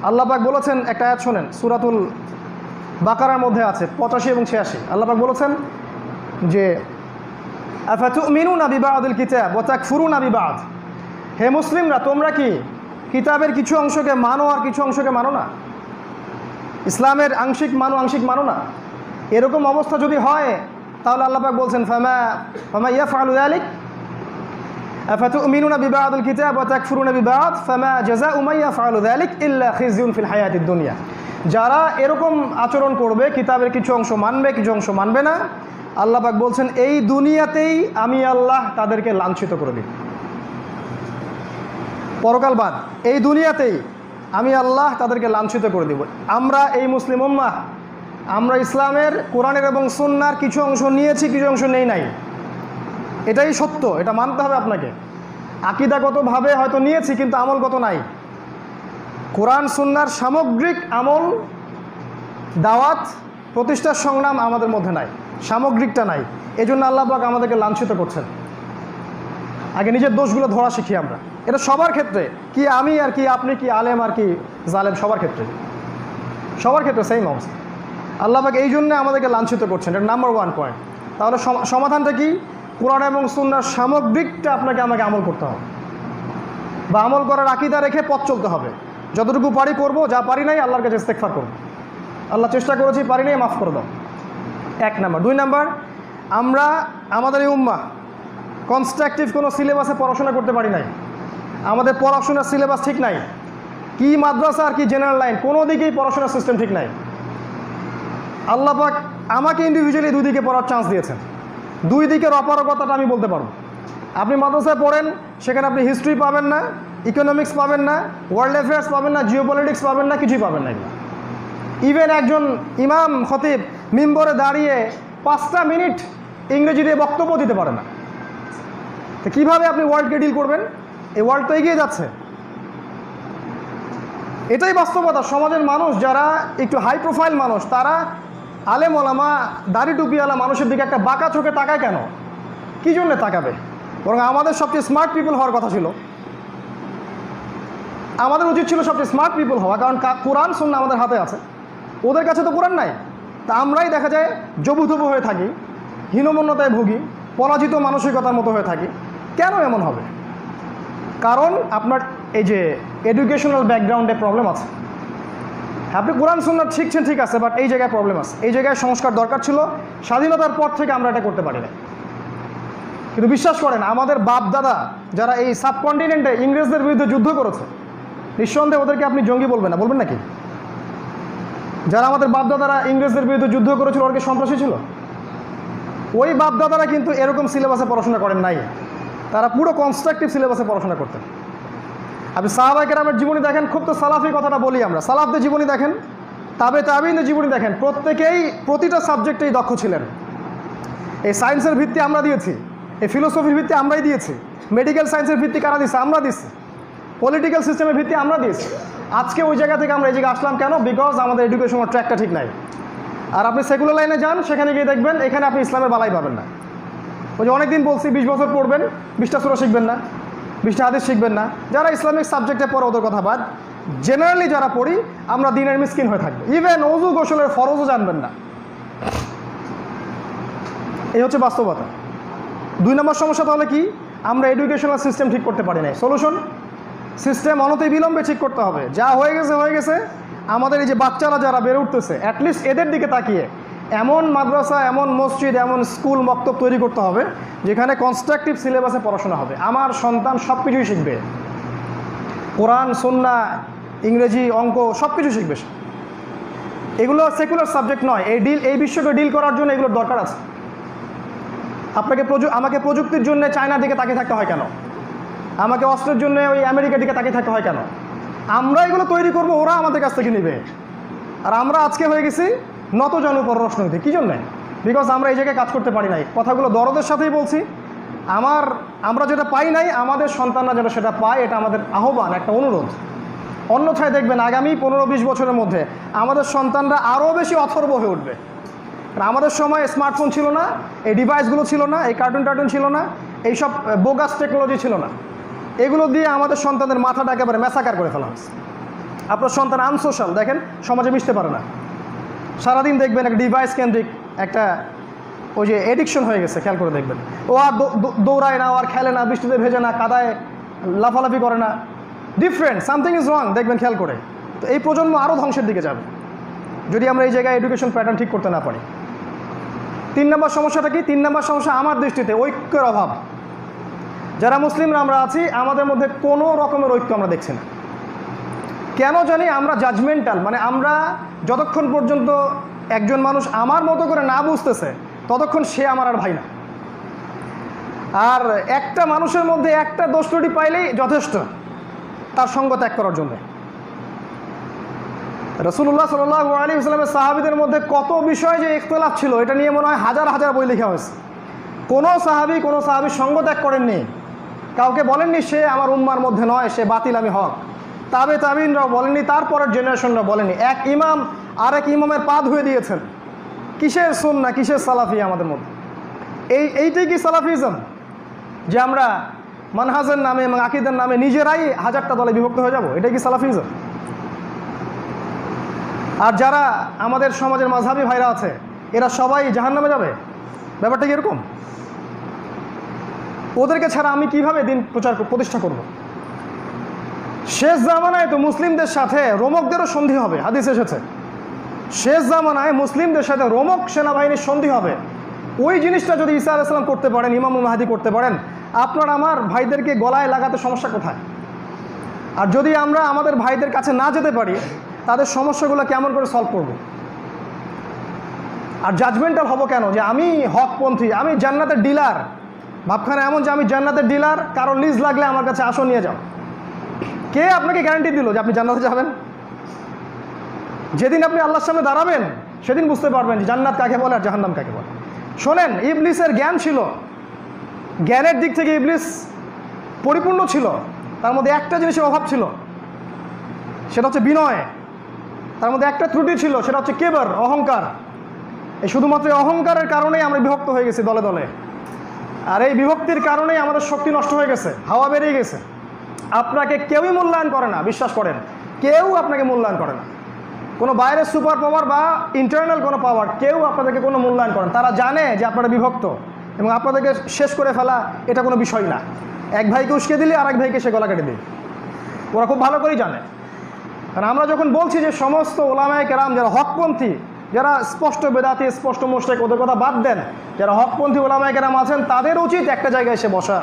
আল্লাহ পাক বলেছেন, একটা আয়াত শোনেন, সূরাতুল বাকারার মধ্যে আছে 85 এবং 86। আল্লাহ পাক বলেছেন যে আফাতুমিনুনা বিবাদিল কিতাব ওয়া তাকফুরুনা বিবাদ, হে মুসলিমরা তোমরা কি কিতাবের কিছু অংশকে মানো আর কিছু অংশকে মানো না? ইসলামের আংশিক মানো না। এরকম অবস্থা যদি হয় তাহলে আল্লাহ পাক বলছেন ফামা ইয়াফআলু যালিক আফাতুমিনুনা বিবাদিল কিতাব ওয়া তাকফুরুনা বিবাদ ফামা জাযাউ মান ইয়াফআলু যালিক ইল্লা খিজয়ুন ফিল হায়াতিদ দুনিয়া। যারা এরকম আচরণ করবে, কিতাবের কিছু অংশ মানবে, কিছু অংশ মানবে না, আল্লাহ পাক বলছেন এই দুনিয়াতেই আমি আল্লাহ তাদেরকে লাঞ্ছিত করে দিই। পরকাল বাদ, এই দুনিয়াতেই আমি আল্লাহ তাদেরকে লাঞ্ছিত করে দিব। আমরা এই মুসলিম উম্মাহ, আমরা ইসলামের কোরআনের এবং সুন্নাহর কিছু অংশ নিয়েছি, কিছু অংশ নেই নাই, এটাই সত্য, এটা মানতে হবে আপনাকে। আকীদাগতভাবে হয়তো নিয়েছি কিন্তু আমলগত নাই। কোরআন সুন্নাহর সামগ্রিক আমল, দাওয়াত, প্রতিষ্ঠার সংগ্রাম আমাদের মধ্যে নাই, সামগ্রিকটা নাই। এই জন্য আল্লাহ পাক আমাদেরকে লাঞ্ছিত করছেন। আগে নিজের দোষগুলো ধরা শিখি আমরা, এটা সবার ক্ষেত্রে, কি আমি আর কি আপনি, কি আলেম আর কি জালেম, সবার ক্ষেত্রে সেম অবস্থা। আল্লাহ পাক এই জন্য আমাদেরকে লাঞ্ছিত করছেন, এটা নাম্বার 1 পয়েন্ট। তাহলে সমাধানটা কি? কোরআন এবং সুন্নাহর সামগ্রিকটা আপনাকে আমাকে আমল করতে হবে, বা আমল করার আকীদা রেখে পথ চলতে হবে। যতটুকু পারি করব, যা পারি নাই আল্লাহর কাছে ইস্তেগফার করব, আল্লাহ চেষ্টা করেছি পারি নাই, মাফ করে দাও। 1 নাম্বার। 2 নাম্বার, আমরা আমাদের এই উম্মাহ কনস্ট্রাকটিভ কোনো সিলেবাসে পড়াশোনা করতে পারি নাই। আমাদের পড়াশোনার সিলেবাস ঠিক নাই, কি মাদ্রাসা আর কি জেনারেল লাইন, কোনো দিকেই পড়াশোনার সিস্টেম ঠিক নাই। আল্লাহ পাক আমাকে ইন্ডিভিজুয়ালি 2 দিকে পড়ার চান্স দিয়েছেন। 2 দিকের অপারগতাটা আমি বলতে পারবো। আপনি মাদ্রাসায় পড়েন, সেখানে আপনি হিস্ট্রি পাবেন না, ইকোনমিক্স পাবেন না, ওয়ার্ল্ড অ্যাফেয়ার্স পাবেন না, জিওপলিটিক্স পাবেন না, কিছুই পাবেন না। ইভেন একজন ইমাম খতিব মিম্বরে দাঁড়িয়ে 5টা মিনিট ইংরেজি দিয়ে বক্তব্য দিতে পারে না। তো কীভাবে আপনি ওয়ার্ল্ডকে ডিল করবেন? এই ওয়ার্ল্ড তো এগিয়ে যাচ্ছে, এটাই বাস্তবতা। সমাজের মানুষ যারা একটু হাই প্রোফাইল মানুষ, তারা আলেম ওলামা, দাড়ি টুপিওয়ালা মানুষের দিকে একটা বাঁকা চোখে তাকায় কেন? কী জন্যে তাকাবে? বরং আমাদের সবচেয়ে স্মার্ট পিপল হওয়ার কথা ছিল। আমাদের উচিত ছিল সবচেয়ে স্মার্ট পিপল হওয়া, কারণ কোরআন সুন্নাহ আমাদের হাতে আছে, ওদের কাছে তো কোরআন নাই। তা আমরাই দেখা যায় জবুথবু হয়ে থাকি, হীনমন্যতায় ভুগি, পরাজিত মানসিকতার মতো হয়ে থাকি। কেন এমন হবে? কারণ আপনার এই যে এডুকেশনাল ব্যাকগ্রাউন্ডে প্রবলেম আছে। আপনি কোরআন সুন্নাহ শিখছেন, ঠিক আছে, বাট এই জায়গায় প্রবলেম আছে। এই জায়গায় সংস্কার দরকার ছিল। স্বাধীনতার পর থেকে আমরা এটা করতে পারি না। কিন্তু বিশ্বাস করেন, আমাদের বাপ দাদা যারা এই সাবকন্টিনেন্টে ইংরেজদের বিরুদ্ধে যুদ্ধ করেছে, নিঃসন্দেহে ওদেরকে আপনি জঙ্গি বলবেন না, বলবেন নাকি? যারা আমাদের বাপ দাদারা ইংরেজদের বিরুদ্ধে যুদ্ধ করেছিল, ওরা কি সন্ত্রাসী ছিল? ওই বাপ দাদারা কিন্তু এরকম সিলেবাসে পড়াশোনা করেন নাই। তারা পুরো কনস্ট্রাকটিভ সিলেবাসে পড়াশোনা করতেন। আপনি সাহাবায়ে কেরামের জীবনী দেখেন, খুব তো সালাফি কথাটা বলি আমরা, সালাফদের জীবনী দেখেন, তাবিঈনদের জীবনী দেখেন, প্রত্যেকেই প্রতিটা সাবজেক্টেই দক্ষ ছিলেন। এই সায়েন্সের ভিত্তি আমরা দিয়েছি, এই ফিলোসফির ভিত্তি আমরাই দিয়েছি, মেডিকেল সায়েন্সের ভিত্তি কারা দিয়েছে? আমরা দিয়েছি। পলিটিক্যাল সিস্টেমের ভিত্তি আমরা দিয়েছি। আজকে ওই জায়গা থেকে আমরা এই জায়গায় আসলাম কেন? বিকজ আমাদের এডুকেশনের ট্র্যাকটা ঠিক নাই। আর আপনি সেকুলার লাইনে যান, সেখানে গিয়ে দেখবেন এখানে আপনি ইসলামের বালাই পাবেন না। ওই যে অনেকদিন বলছি 20 বছর পড়বেন, 20টা সূরা শিখবেন না, 20টা হাদিস শিখবেন না। যারা ইসলামিক সাবজেক্টে পড়ে ওদের কথা বাদ, জেনারেলি যারা পড়ি আমরা দিনের মিসকিন হয়ে থাকবে। ইভেন ওযু গোসলের ফরজও জানবেন না। এই হচ্ছে বাস্তবতা। 2 নম্বর সমস্যা তাহলে কি? আমরা এডুকেশনাল সিস্টেম ঠিক করতে পারি নাই। সলিউশন, সিস্টেম অনতিবিলম্বে ঠিক করতে হবে। যা হয়ে গেছে হয়ে গেছে। আমাদের এই যে বাচ্চারা যারা বেড়ে উঠতেছে, অ্যাটলিস্ট এদের দিকে তাকিয়ে এমন মাদ্রাসা, এমন মসজিদ, এমন স্কুল মক্তব তৈরি করতে হবে যেখানে কনস্ট্রাকটিভ সিলেবাসে পড়াশোনা হবে। আমার সন্তান সব কিছুই শিখবে, কোরআন, সুন্নাহ, ইংরেজি, অঙ্ক সব কিছু শিখবে। এগুলো সেকুলার সাবজেক্ট নয়। এই বিশ্বকে ডিল করার জন্য এগুলোর দরকার আছে। আমাকে প্রযুক্তির জন্য চায়নার দিকে তাকিয়ে থাকতে হয় কেন? আমাকে অস্ত্রের জন্য ওই আমেরিকার দিকে তাকিয়ে থাকতে হয় কেন? আমরা এগুলো তৈরি করব, ওরা আমাদের কাছ থেকে নেবে। আর আমরা আজকে হয়ে গেছি নতজানু পররাষ্ট্রনীতি। কী জন্যে? বিকজ আমরা এই জায়গায় কাজ করতে পারি নাই। কথাগুলো দরদের সাথেই বলছি। আমরা যেটা পাই নাই, আমাদের সন্তানরা যেটা সেটা পায়, এটা আমাদের আহ্বান, একটা অনুরোধ। অন্যথায় দেখবেন আগামী 15-20 বছরের মধ্যে আমাদের সন্তানরা আরও বেশি অথর্ব হয়ে উঠবে। কারণ আমাদের সময় স্মার্টফোন ছিল না, এই ডিভাইসগুলো ছিল না, এই কার্টুন ছিল না, এইসব বোগাস টেকনোলজি ছিল না। এগুলো দিয়ে আমাদের সন্তানদের মাথাটা একেবারে ম্যাসাকার করে ফেলা হয়েছে। আপনার সন্তান আনসোশ্যাল, দেখেন সমাজে মিশতে পারে না, সারাদিন দেখবেন একটা ডিভাইস কেন্দ্রিক একটা ওই যে এডিকশন হয়ে গেছে। খেয়াল করে দেখবেন, ও আর দৌড়ায় না, ও আর খেলে না, বৃষ্টিতে ভেজে না, কাদায় লাফালাফি করে না। ডিফারেন্ট, সামথিং ইজ রং, দেখবেন খেয়াল করে। তো এই প্রজন্ম আরও ধ্বংসের দিকে যাবে যদি আমরা এই জায়গায় এডুকেশন প্যাটার্ন ঠিক করতে না পারি। 3 নম্বর সমস্যাটা কি? 3 নম্বর সমস্যা আমার দৃষ্টিতে ঐক্যের অভাব। যারা মুসলিমরা আমরা আছি, আমাদের মধ্যে কোনো রকমের ঐক্য আমরা দেখছি না। কেন জানি আমরা জাজমেন্টাল, মানে আমরা যতক্ষণ পর্যন্ত একজন মানুষ আমার মতো করে না বুঝতেছে ততক্ষণ সে আমার আর ভাই না। আর একটা মানুষের মধ্যে একটা দোষ ত্রুটি পাইলেই যথেষ্ট তার সঙ্গ ত্যাগ করার জন্য। রাসূলুল্লাহ সাল্লাল্লাহু আলাইহি ওয়াসাল্লামের সাহাবীদের মধ্যে কত বিষয় যে ইখতিলাফ ছিল, এটা নিয়ে মনে হয় হাজার হাজার বই লেখা হয়েছে। কোনো সাহাবীর সঙ্গ ত্যাগ করেননি, কাউকে বলেননি সে আমার উম্মার মধ্যে নয়, সে বাতিল, আমি হক। তাবিঈনরাও বলেননি, তারপরের জেনারেশনরা বলেনি। এক ইমাম আরেক ইমামের পা ধুয়ে দিয়েছেন। কিসের সুন্নাহ, কিসের সালাফি আমাদের মধ্যে? এইটাই কি সালাফিজম? যে আমরা মানহাজের নামে এবং আকীদার নামে নিজেরাই হাজারটা দলে বিভক্ত হয়ে যাব? এটাই কি সালাফিজম? আর যারা আমাদের সমাজের মাযহাবী ভাইরা আছে, এরা সবাই জাহান্নামে যাবে? ব্যাপারটা কি এরকম? ওদেরকে ছাড়া আমি কিভাবে দিন প্রতিষ্ঠা করব? শেষ জামানায় তো মুসলিমদের সাথে রোমকদেরও সন্ধি হবে, হাদিস এসেছে। শেষ জামানায় মুসলিমদের সাথে রোমক সেনাবাহিনীর সন্ধি হবে। ওই জিনিসটা যদি ঈসা আলাইহিস সালাম করতে পারেন, ইমামুল মাহদী করতে পারেন, আপনার আমার ভাইদেরকে গলায় লাগাতে সমস্যা কোথায়? আর যদি আমরা আমাদের ভাইদের কাছে না যেতে পারি, তাদের সমস্যাগুলো কেমন করে সলভ করব? আর জাজমেন্টাল হব কেন যে আমি হকপন্থী, আমি জান্নাতের ডিলার? ভাবখানা এমন যে আমি জান্নাতের ডিলার, কারো লিজ লাগলে আমার কাছে আসো, নিয়ে যাও। কে আপনাকে গ্যারান্টি দিল যে আপনি জান্নাতে যাবেন? যেদিন আপনি আল্লাহর সামনে দাঁড়াবেন সেদিন বুঝতে পারবেন যে জান্নাত কাকে বলে আর জাহান্নাম কাকে বলে। শোনেন, ইবলিসের জ্ঞান ছিল, জ্ঞানের দিক থেকে ইবলিস পরিপূর্ণ ছিল। তার মধ্যে একটা জিনিসের অভাব ছিল, সেটা হচ্ছে বিনয়। তার মধ্যে একটা ত্রুটি ছিল, সেটা হচ্ছে কিবর, অহংকার। এই শুধুমাত্র অহংকারের কারণেই আমরা বিভক্ত হয়ে গেছি দলে দলে। আর এই বিভক্তির কারণেই আমাদের শক্তি নষ্ট হয়ে গেছে, হাওয়া বেরিয়ে গেছে। আপনাকে কেউই মূল্যায়ন করে না, বিশ্বাস করেন, কেউ আপনাকে মূল্যায়ন করে না। কোনো বাইরের সুপার পাওয়ার বা ইন্টারনাল কোনো পাওয়ার, কেউ আপনাদেরকে কোনো মূল্যায়ন করে না। তারা জানে যে আপনারা বিভক্ত, এবং আপনাদেরকে শেষ করে ফেলা এটা কোনো বিষয় না। এক ভাইকে উস্কে দিলে আর এক ভাইকে সে গলা কেটে দিবে, ওরা খুব ভালো করেই জানে। কারণ আমরা যখন বলছি যে সমস্ত ওলামায়ে কেরাম যারা হকপন্থী, যারা স্পষ্ট বেদাতি, স্পষ্ট মুশরিক, ওদের কথা বাদ দেন, যারা হকপন্থী ওলামায়ে কেরাম আছেন তাদের উচিত একটা জায়গায় এসে বসা,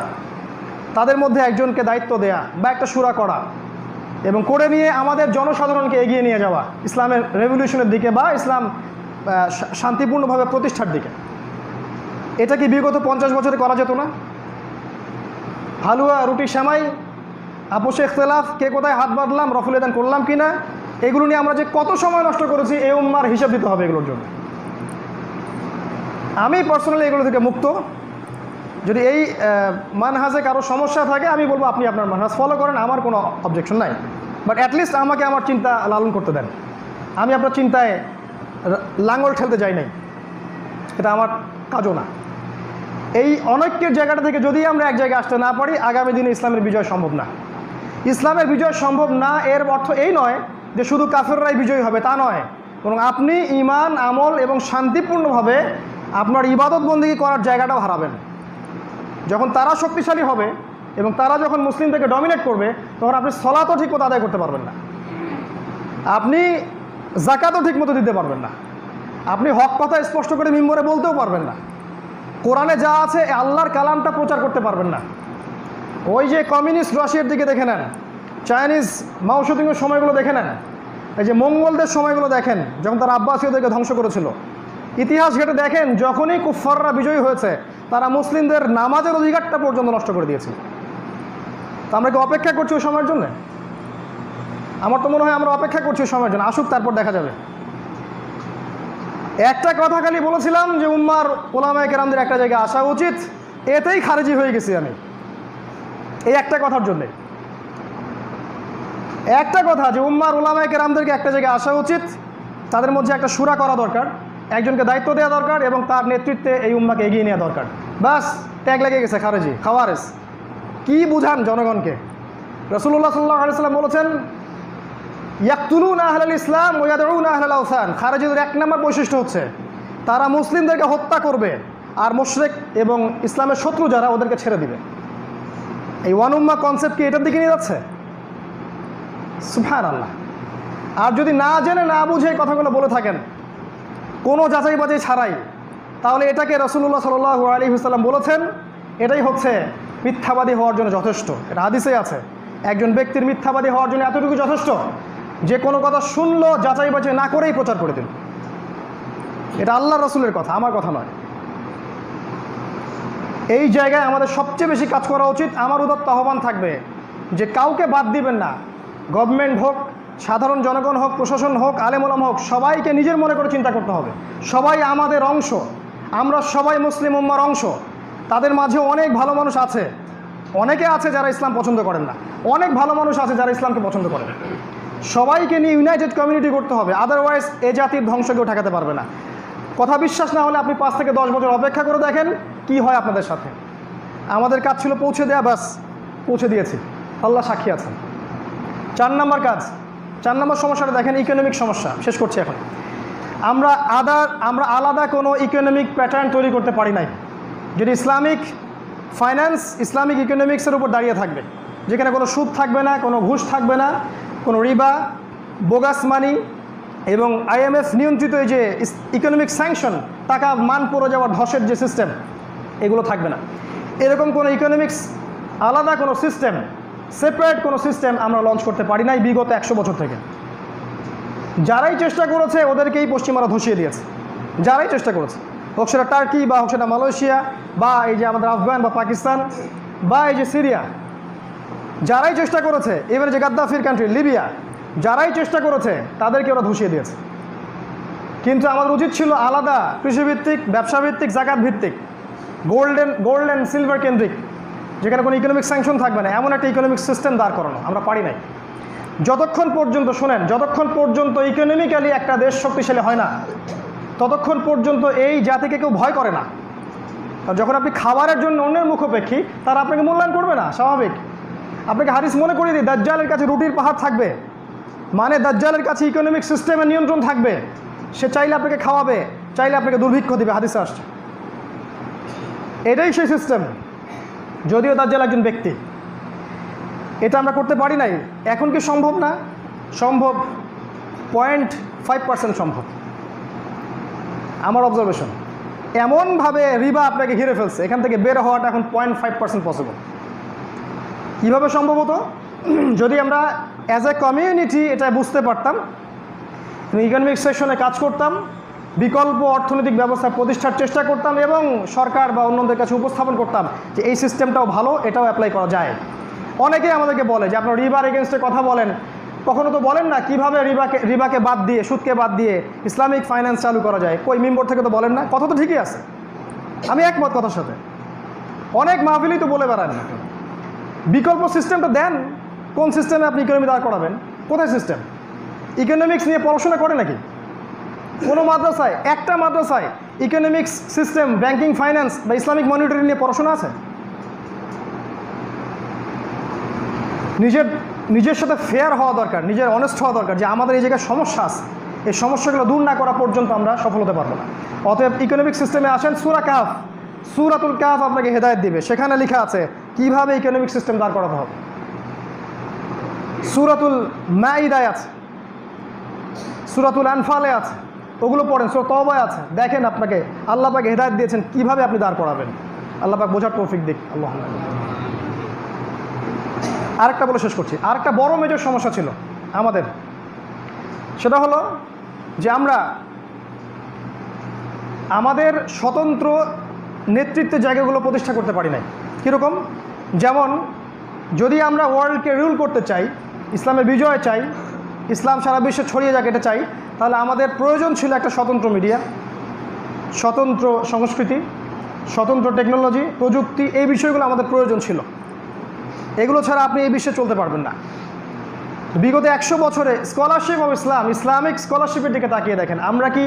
তাদের মধ্যে একজনকে দায়িত্ব দেয়া বা একটা শুরা করা এবং করে নিয়ে আমাদের জনসাধারণকে এগিয়ে নিয়ে যাওয়া ইসলামের রেভলিউশনের দিকে বা ইসলাম শান্তিপূর্ণভাবে প্রতিষ্ঠার দিকে। এটা কি বিগত 50 বছরে করা যেত না? হালুয়া, রুটি, সেমাই, আপোষে ইখতিলাফ, কে কোথায় হাত বাঁধলাম, রফুল এদান করলাম কি না, এগুলো নিয়ে আমরা যে কত সময় নষ্ট করেছি, এই উম্মার হিসাব দিতে হবে এগুলোর জন্য। আমি পার্সোনালি এগুলো থেকে মুক্ত। যদি এই মানহাজে কারো সমস্যা থাকে আমি বলবো আপনি আপনার মানহাজ ফলো করেন, আমার কোনো অবজেকশন নাই। বাট অ্যাটলিস্ট আমাকে আমার চিন্তা লালন করতে দেন। আমি আপনার চিন্তায় লাঙ্গল ঠেলতে যাই নাই, এটা আমার কাজও না। এই অনৈক্যের জায়গাটা থেকে যদি আমরা এক জায়গায় আসতে না পারি, আগামী দিনে ইসলামের বিজয় সম্ভব না। ইসলামের বিজয় সম্ভব না এর অর্থ এই নয় যে শুধু কাফেররাই বিজয়ী হবে, তা নয়, বরং আপনি ঈমান, আমল এবং শান্তিপূর্ণভাবে আপনার ইবাদত বন্দেগী করার জায়গাটাও হারাবেন। যখন তারা শক্তিশালী হবে এবং তারা যখন মুসলিমদেরকে ডমিনেট করবে, তখন আপনি সলাতও ঠিক মতো আদায় করতে পারবেন না, আপনি জাকাতও ঠিক মতো দিতে পারবেন না, আপনি হক কথা স্পষ্ট করে মিম্বরে বলতেও পারবেন না, কোরআনে যা আছে আল্লাহর কালামটা প্রচার করতে পারবেন না। ওই যে কমিউনিস্ট রাশিয়ার দিকে দেখে নেন, চাইনিজ মাওসেতুংয়ের সময়গুলো দেখে নেন, এই যে মঙ্গলদের সময়গুলো দেখেন, যখন তারা আব্বাসীয়দেরকে ধ্বংস করেছিল, ইতিহাস ঘেটে দেখেন, যখনই কুফাররা বিজয়ী হয়েছে তারা মুসলিমদের নামাজের অধিকারটা পর্যন্ত নষ্ট করে দিয়েছে। তো আমরা কি অপেক্ষা করছি ওই সময়ের জন্য? আমার তো মনে হয় আমরা অপেক্ষা করছি ওই সময়ের জন্য, আসুক তারপর দেখা যাবে। একটা কথা খালি বলেছিলাম যে উম্মার ওলামায়ে কেরামদের একটা জায়গায় আসা উচিত, এতেই খারেজি হয়ে গেছি আমি, এই একটা কথার জন্যে। একটা কথা যে উম্মার ওলামায়ে কেরামদেরকে একটা জায়গায় আসা উচিত, তাদের মধ্যে একটা শুরা করা দরকার, একজনকে দায়িত্ব দেওয়া দরকার এবং তার নেতৃত্বে এই উম্মাকে এগিয়ে নেওয়া দরকার। বাস ট্যাগ লেগে গেছে খারেজি, খাওয়ারেজ। কি বুঝান জনগণকে? রাসূলুল্লাহ সাল্লাল্লাহু আলাইহি ওয়াসাল্লাম বলেছেন, ইয়াকতুলুনা আহলাল ইসলাম ওয়া ইয়াদউনা আহলাল আওসান। খারেজিদের এক নম্বর বৈশিষ্ট্য হচ্ছে তারা মুসলিমদেরকে হত্যা করবে আর মুশরিক এবং ইসলামের শত্রু যারা ওদেরকে ছেড়ে দিবে। এই ওয়ান উম্মাহ কনসেপ্ট কি এটার দিকে নিয়ে যাচ্ছে? সুবহানাল্লাহ। আর যদি না জেনে না বুঝে এই কথাগুলো বলে থাকেন কোনো যাচাই বাছাই ছাড়াই, তাহলে এটাকে রাসূলুল্লাহ সাল্লাল্লাহু আলাইহি ওয়াসাল্লাম বলেছেন এটাই হচ্ছে মিথ্যাবাদী হওয়ার জন্য যথেষ্ট। এটা হাদিসে আছে, একজন ব্যক্তির মিথ্যাবাদী হওয়ার জন্য এতটুকু যথেষ্ট যে কোনো কথা শুনলো যাচাই বাছাই না করেই প্রচার করে দিল। এটা আল্লাহর রাসূলের কথা, আমার কথা নয়। এই জায়গায় আমাদের সবচেয়ে বেশি কাজ করা উচিত। আমার উদাত্ত আহ্বান থাকবে যে কাউকে বাদ দিবেন না, গভর্নমেন্ট হোক, সাধারণ জনগণ হোক, প্রশাসন হোক, আলেম ওলামা হোক, সবাইকে নিজের মনে করে চিন্তা করতে হবে। সবাই আমাদের অংশ, আমরা সবাই মুসলিম উম্মার অংশ। তাদের মাঝে অনেক ভালো মানুষ আছে, অনেকে আছে যারা ইসলাম পছন্দ করেন না, অনেক ভালো মানুষ আছে যারা ইসলামকে পছন্দ করেন। সবাইকে নিয়ে ইউনাইটেড কমিউনিটি করতে হবে, আদারওয়াইজ এ জাতির ধ্বংস কেউ ঠেকাতে পারবে না। কথা বিশ্বাস না হলে আপনি 5 থেকে 10 বছর অপেক্ষা করে দেখেন কি হয় আপনাদের সাথে। আমাদের কাজ ছিল পৌঁছে দেয়া, ব্যাস পৌঁছে দিয়েছি, আল্লাহ সাক্ষী আছেন। 4 নম্বর কাজ, 4 নম্বর সমস্যাটা দেখেন, ইকোনমিক সমস্যা। শেষ করছি এখন। আমরা আলাদা কোনো ইকোনমিক প্যাটার্ন তৈরি করতে পারি নাই যেটি ইসলামিক ফাইন্যান্স, ইসলামিক ইকোনমিক্সের উপর দাঁড়িয়ে থাকবে, যেখানে কোনো সুদ থাকবে না, কোনো ঘুষ থাকবে না, কোনো রিবা, বোগাস মানি এবং IMF নিয়ন্ত্রিত এই যে ইকোনমিক স্যাংশন, টাকা মান পড়ে যাওয়ার ধসের যে সিস্টেম, এগুলো থাকবে না। এরকম কোনো ইকোনমিক্স আলাদা কোনো সিস্টেম, সেপারেট কোনো সিস্টেম আমরা লঞ্চ করতে পারি নাই বিগত 100 বছর থেকে। যারাই চেষ্টা করেছে ওদেরকেই পশ্চিমারা ধসিয়ে দিয়েছে, যারাই চেষ্টা করেছে, হোক সেটা টার্কি বা হোক সেটা মালয়েশিয়া বা এই যে আমাদের আফগান বা পাকিস্তান বা এই যে সিরিয়া, যারাই চেষ্টা করেছে, এবারে যে গাদ্দাফির কান্ট্রি লিবিয়া, যারাই চেষ্টা করেছে তাদেরকে ওরা ধসিয়ে দিয়েছে। কিন্তু আমাদের উচিত ছিল আলাদা কৃষিভিত্তিক, ব্যবসাভিত্তিক, জাকাত ভিত্তিক, গোল্ড অ্যান্ড সিলভার কেন্দ্রিক, যেখানে কোনো ইকোনমিক স্যাংশন থাকবে না, এমন একটা ইকোনমিক সিস্টেম দাঁড় করানো। আমরা পারি নাই। যতক্ষণ পর্যন্ত শোনেন, যতক্ষণ পর্যন্ত ইকোনমিক্যালি একটা দেশ শক্তিশালী হয় না, ততক্ষণ পর্যন্ত এই জাতিকে কেউ ভয় করে না। আর যখন আপনি খাবারের জন্য অন্যের মুখাপেক্ষী, তারা আপনাকে মূল্যায়ন করবে না, স্বাভাবিক। আপনাকে হাদিস মনে করিয়ে দিই, দাজ্জালের কাছে রুটির পাহাড় থাকবে, মানে দাজ্জালের কাছে ইকোনমিক সিস্টেমের নিয়ন্ত্রণ থাকবে। সে চাইলে আপনাকে খাওয়াবে, চাইলে আপনাকে দুর্ভিক্ষ দিবে, হাদিসে আসছে। এটাই সেই সিস্টেম, যদিও দাজ্জাল একজন ব্যক্তি। এটা আমরা করতে পারি নাই। এখন কি সম্ভব না? সম্ভব, 0.5% সম্ভব। আমার অবজারভেশন, এমনভাবে রিবা আপনাকে ঘিরে ফেলছে, এখান থেকে বের হওয়াটা এখন 0.5% পসিবল। কীভাবে সম্ভব হতো? যদি আমরা অ্যাজ এ কমিউনিটি এটা বুঝতে পারতাম, ইকোনমিক সেকশনে কাজ করতাম, বিকল্প অর্থনৈতিক ব্যবস্থা প্রতিষ্ঠার চেষ্টা করতাম এবং সরকার বা অন্যদের কাছে উপস্থাপন করতাম যে এই সিস্টেমটাও ভালো, এটাও অ্যাপ্লাই করা যায়। অনেকেই আমাদেরকে বলে যে আপনারা রিবার এগেনস্টে কথা বলেন, কখনো তো বলেন না কিভাবে রিবাকে বাদ দিয়ে, সুদকে বাদ দিয়ে ইসলামিক ফাইন্যান্স চালু করা যায়। কই মেম্বার থেকে তো বলেন না, কথা তো ঠিকই আছে, আমি একমত কথার সাথে। অনেক মাহফিলই তো বলে বেড়ান, বিকল্প সিস্টেমটা দেন। কোন সিস্টেমে আপনি ইকোনমি দাঁড় করাবেন? কোথায় সিস্টেম? ইকোনমিক্স নিয়ে পড়াশোনা করে নাকি কোনো মাদ্রাসায়? একটা মাদ্রাসায় ইকোনমিক্স সিস্টেম, ব্যাংকিং, ফাইন্যান্স বা ইসলামিক মনিটরিং নিয়ে পড়াশোনা আছে? নিজের সাথে ফেয়ার হওয়া দরকার, নিজের অনেস্ট হওয়া দরকার যে আমাদের এই জায়গায় সমস্যা আছে, এই সমস্যাগুলো দূর না করা পর্যন্ত আমরা সফল হতে পারবো না। অতএব ইকোনমিক সিস্টেমে আসেন। সূরাতুল কাহফ আপনাকে হেদায়েত দিবে, সেখানে লেখা আছে কিভাবে ইকোনমিক সিস্টেম দাঁড় করাতে হবে। সূরাতুল মাইদায় আছে, সূরাতুল আনফালে আছে, ওগুলো পড়েন। সূরা তওবায় আছে, দেখেন আপনাকে আল্লাহ পাক হেদায়েত দিয়েছেন কিভাবে আপনি দাঁড় করাবেন। আল্লাহ পাক বোঝার তৌফিক দিক। আল্লাহ। আরেকটা বলে শেষ করছি, আরেকটা বড় মেজর সমস্যা ছিল আমাদের, সেটা হলো যে আমরা আমাদের স্বতন্ত্র নেতৃত্বের জায়গাগুলো প্রতিষ্ঠা করতে পারি নাই। কীরকম? যেমন যদি আমরা ওয়ার্ল্ডকে রুল করতে চাই, ইসলামের বিজয় চাই, ইসলাম সারা বিশ্বে ছড়িয়ে যাক এটা চাই, তাহলে আমাদের প্রয়োজন ছিল একটা স্বতন্ত্র মিডিয়া, স্বতন্ত্র সংস্কৃতি, স্বতন্ত্র টেকনোলজি, প্রযুক্তি, এই বিষয়গুলো আমাদের প্রয়োজন ছিল। এগুলো ছাড়া আপনি এই বিশ্বে চলতে পারবেন না। বিগত 100 বছরে স্কলারশিপ অফ ইসলাম, ইসলামিক স্কলারশিপের দিকে তাকিয়ে দেখেন, আমরা কি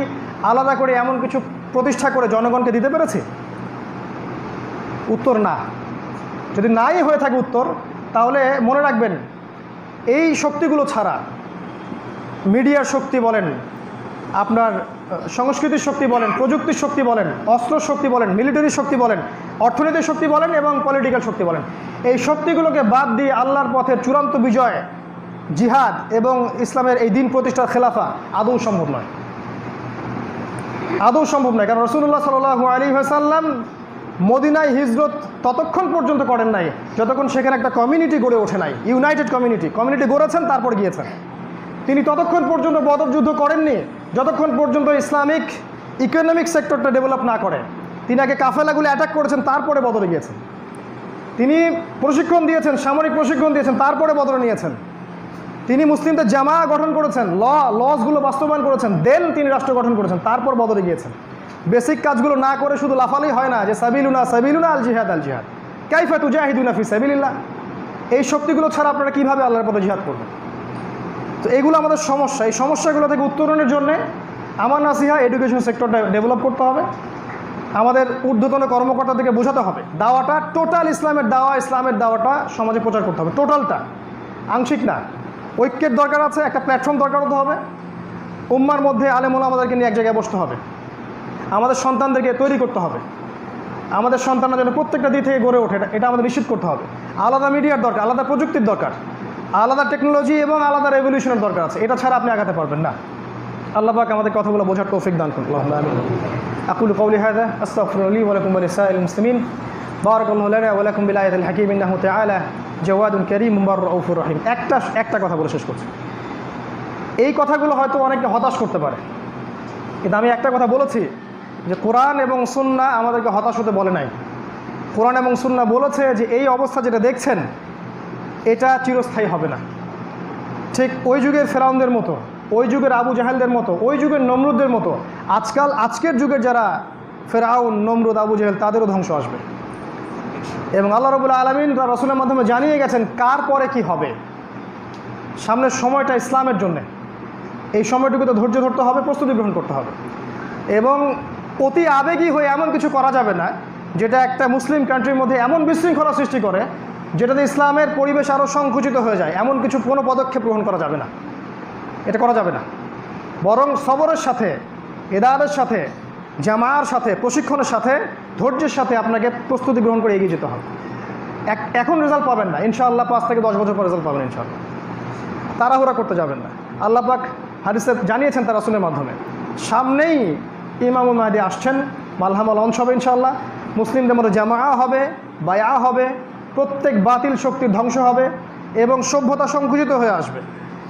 আলাদা করে এমন কিছু প্রতিষ্ঠা করে জনগণকে দিতে পেরেছি? উত্তর না। যদি নাই হয়ে থাকে উত্তর, তাহলে মনে রাখবেন এই শক্তিগুলো ছাড়া, মিডিয়ার শক্তি বলেন, আপনার সংস্কৃতির শক্তি বলেন, প্রযুক্তির শক্তি বলেন, অস্ত্র শক্তি বলেন, মিলিটারি শক্তি বলেন, অর্থনৈতিক শক্তি বলেন এবং পলিটিক্যাল শক্তি বলেন, এই শক্তিগুলোকে বাদ দিয়ে আল্লাহর পথের চূড়ান্ত বিজয়, জিহাদ এবং ইসলামের এই দিন প্রতিষ্ঠার খেলাফা আদৌ সম্ভব নয়। আদৌ সম্ভব নয়। কারণ রাসূলুল্লাহ সাল্লাল্লাহু আলাইহি ওয়াসাল্লাম মদিনায় হিজরত ততক্ষণ পর্যন্ত করেন নাই যতক্ষণ সেখানে একটা কমিউনিটি গড়ে ওঠে নাই, ইউনাইটেড কমিউনিটি গড়েছেন, তারপর গিয়েছেন। তিনি ততক্ষণ পর্যন্ত বদর যুদ্ধ করেননি যতক্ষণ পর্যন্ত ইসলামিক ইকোনমিক সেক্টরটা ডেভেলপ না করে। তিনি আগে কাফেলাগুলো অ্যাটাক করেছেন, তারপরে বদরে গিয়েছেন। তিনি প্রশিক্ষণ দিয়েছেন, সামরিক প্রশিক্ষণ দিয়েছেন, তারপরে বদরে নিয়েছেন। তিনি মুসলিমদের জামা গঠন করেছেন, লসগুলো বাস্তবায়ন করেছেন, দেন তিনি রাষ্ট্র গঠন করেছেন, তারপর বদরে গিয়েছেন। বেসিক কাজগুলো না করে শুধু লাফালেই হয় না যে সাবিলুনা আল জিহাদ কাইফা তুজাহিদুনা ফি সাবিলিল্লাহ। এই শক্তিগুলো ছাড়া আপনারা কীভাবে আল্লাহর পথে জিহাদ করবেন? তো এগুলো আমাদের সমস্যা। এই সমস্যাগুলো থেকে উত্তরণের জন্যে আমার নাসিহা, এডুকেশন সেক্টরটা ডেভেলপ করতে হবে। আমাদের ঊর্ধ্বতন কর্মকর্তাদেরকে বোঝাতে হবে দাওয়াটা টোটাল ইসলামের দাওয়াটা সমাজে প্রচার করতে হবে, টোটালটা, আংশিক না। ঐক্যের দরকার আছে, একটা প্ল্যাটফর্ম দরকার হতে হবে। উম্মার মধ্যে আলেম ওলামাদেরকে নিয়ে এক জায়গায় বসতে হবে। আমাদের সন্তানদেরকে তৈরি করতে হবে, আমাদের সন্তানরা যেন প্রত্যেকটা দিক থেকে গড়ে ওঠে এটা আমাদের নিশ্চিত করতে হবে। আলাদা মিডিয়ার দরকার, আলাদা প্রযুক্তির দরকার, আলাদা টেকনোলজি এবং আলাদা রেভলিউশনের দরকার আছে। এটা ছাড়া আপনি আগাতে পারবেন না। আল্লাহ পাক আমাদের কথাগুলো বোঝার তৌফিক দান করুন। আল্লাহুম্মা আমিন। আকুলু কওলি হাযা আস্তাগফিরুল্লাহ লি ওয়া লাকুম ওয়া লিসাইরিল মুসলিমিন। বারাকাল্লাহু লানা ওয়া লাকুম বিল আয়াতিল হাকীম ইন্নাহু তাআলা জাওয়াদুন কারীমুন রাউফুর রহিম। একটা কথা বলে শেষ করছি। এই কথাগুলো হয়তো অনেককে হতাশ করতে পারে, কিন্তু আমি একটা কথা বলেছি যে কোরআন এবং সুন্নাহ আমাদেরকে হতাশ হতে বলে নাই। কোরআন এবং সুন্নাহ বলেছে যে এই অবস্থা যেটা দেখছেন এটা চিরস্থায়ী হবে না। ঠিক ওই যুগের ফেরাউনদের মতো, ওই যুগের আবু জাহেলদের মতো, ওই যুগের নমরুদদের মতো আজকের যুগের যারা ফেরাউন, নমরুদ, আবু জাহেল, তাদেরও ধ্বংস আসবে। এবং আল্লাহ রাব্বুল আলামিন তার রাসূলের মাধ্যমে জানিয়ে গেছেন কার পরে কি হবে। সামনের সময়টা ইসলামের জন্য, এই সময়টুকুতে ধৈর্য ধরতে হবে, প্রস্তুতি গ্রহণ করতে হবে এবং অতি আবেগী হয়ে এমন কিছু করা যাবে না যেটা একটা মুসলিম কান্ট্রির মধ্যে এমন বিশৃঙ্খলা সৃষ্টি করে যেটাতে ইসলামের পরিবেশ আরও সংকুচিত হয়ে যায়। এমন কিছু কোনো পদক্ষেপ গ্রহণ করা যাবে না, এটা করা যাবে না। বরং সবরের সাথে, ইদাদের সাথে জামার সাথে, প্রশিক্ষণের সাথে, ধৈর্যের সাথে আপনাকে প্রস্তুতি গ্রহণ করে এগিয়ে যেতে হবে। এখন রেজাল্ট পাবেন না, ইনশাআল্লাহ 5 থেকে 10 বছর পর রেজাল্ট পাবেন ইনশাআল্লাহ। তাড়াহুড়া করতে যাবেন না। আল্লাহ পাক হাদিসে জানিয়েছেন তার রাসূলের মাধ্যমে, সামনেই ইমামুল মাহদী আসছেন, মালহামা লঞ্চ হবে ইনশাআল্লাহ, মুসলিমদের মধ্যে জামা হবে, বায়া হবে, প্রত্যেক বাতিল শক্তির ধ্বংস হবে এবং সভ্যতা সংকুচিত হয়ে আসবে।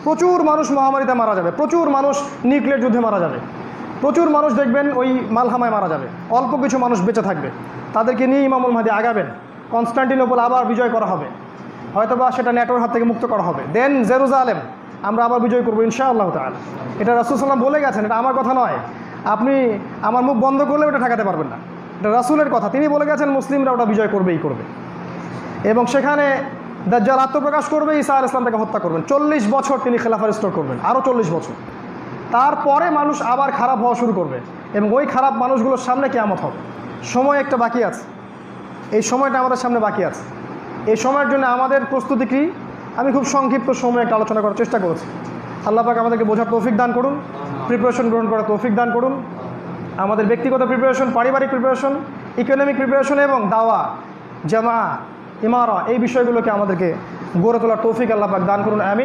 প্রচুর মানুষ মহামারীতে মারা যাবে, প্রচুর মানুষ নিউক্লিয়ার যুদ্ধে মারা যাবে, প্রচুর মানুষ দেখবেন ওই মালহামায় মারা যাবে, অল্প কিছু মানুষ বেঁচে থাকবে। তাদেরকে নিয়ে ইমামুল মাহদী আগাবেন, কনস্টান্টিনোপল আবার বিজয় করা হবে, হয়তোবা সেটা নেটোর হাত থেকে মুক্ত করা হবে, দেন জেরুজালেম আমরা আবার বিজয় করবো ইনশাআল্লাহ তাআলা। এটা রাসূল সাল্লাল্লাহু আলাইহি ওয়াসাল্লাম বলে গেছেন, এটা আমার কথা নয়। আপনি আমার মুখ বন্ধ করলে ওটা ঠেকাতে পারবেন না, এটা রাসূলের কথা। তিনি বলে গেছেন মুসলিমরা ওটা বিজয় করবেই করবে, এবং সেখানে দাজ্জাল আত্মপ্রকাশ করবে, ঈসা আলাইহিস সালাম তাকে হত্যা করবেন। 40 বছর তিনি খেলাফা রিস্টোর করবেন, আরও 40 বছর। তারপরে মানুষ আবার খারাপ হওয়া শুরু করবে এবং ওই খারাপ মানুষগুলোর সামনে কিয়ামত হবে। সময় একটা বাকি আছে, এই সময়টা আমাদের সামনে বাকি আছে। এই সময়ের জন্য আমাদের প্রস্তুতি কী, আমি খুব সংক্ষিপ্ত সময়ে একটা আলোচনা করার চেষ্টা করেছি। আল্লাহ পাক আমাদেরকে বোঝার তৌফিক দান করুন, প্রিপারেশন গ্রহণ করার তৌফিক দান করুন। আমাদের ব্যক্তিগত প্রিপারেশন, পারিবারিক প্রিপারেশন, ইকোনমিক প্রিপারেশন এবং দাওয়া, জামা, ইমারা, এই বিষয়গুলোকে আমাদেরকে গড়ে তোলার তৌফিক আল্লাহ পাক দান করুন, আমিন।